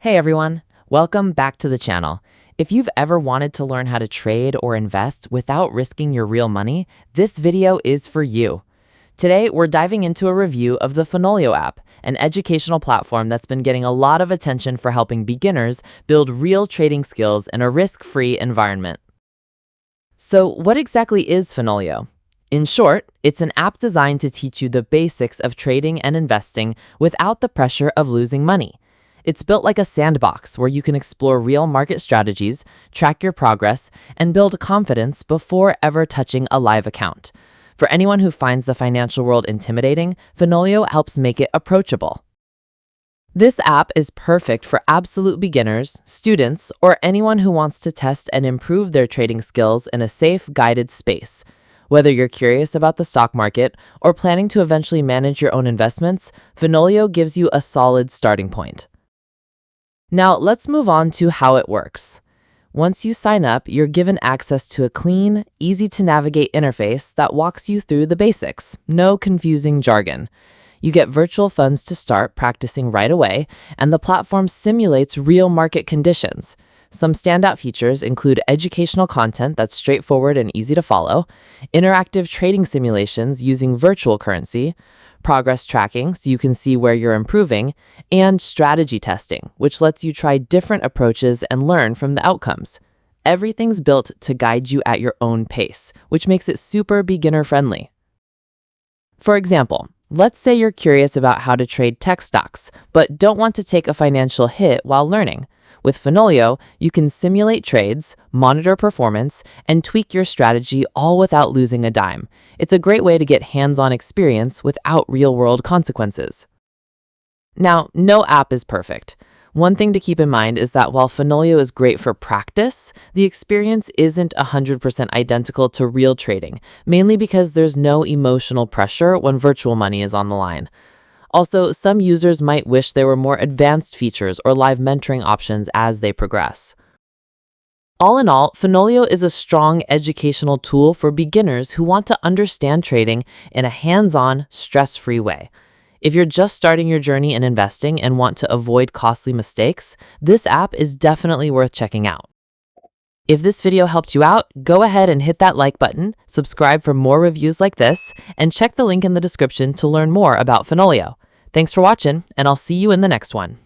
Hey everyone, welcome back to the channel. If you've ever wanted to learn how to trade or invest without risking your real money, this video is for you. Today, we're diving into a review of the Finelo app, an educational platform that's been getting a lot of attention for helping beginners build real trading skills in a risk-free environment. So, what exactly is Finelo? In short, it's an app designed to teach you the basics of trading and investing without the pressure of losing money. It's built like a sandbox where you can explore real market strategies, track your progress, and build confidence before ever touching a live account. For anyone who finds the financial world intimidating, Finelo helps make it approachable. This app is perfect for absolute beginners, students, or anyone who wants to test and improve their trading skills in a safe, guided space. Whether you're curious about the stock market or planning to eventually manage your own investments, Finelo gives you a solid starting point. Now, let's move on to how it works. Once you sign up, you're given access to a clean, easy-to-navigate interface that walks you through the basics, no confusing jargon. You get virtual funds to start practicing right away, and the platform simulates real market conditions. Some standout features include educational content that's straightforward and easy to follow, interactive trading simulations using virtual currency, progress tracking so you can see where you're improving, and strategy testing, which lets you try different approaches and learn from the outcomes. Everything's built to guide you at your own pace, which makes it super beginner-friendly. For example, let's say you're curious about how to trade tech stocks, but don't want to take a financial hit while learning. With Finelo, you can simulate trades, monitor performance, and tweak your strategy all without losing a dime. It's a great way to get hands-on experience without real-world consequences. Now, no app is perfect. One thing to keep in mind is that while Finelo is great for practice, the experience isn't 100% identical to real trading, mainly because there's no emotional pressure when virtual money is on the line. Also, some users might wish there were more advanced features or live mentoring options as they progress. All in all, Finelo is a strong educational tool for beginners who want to understand trading in a hands-on, stress-free way. If you're just starting your journey in investing and want to avoid costly mistakes, this app is definitely worth checking out. If this video helped you out, go ahead and hit that like button, subscribe for more reviews like this, and check the link in the description to learn more about Finelo. Thanks for watching, and I'll see you in the next one.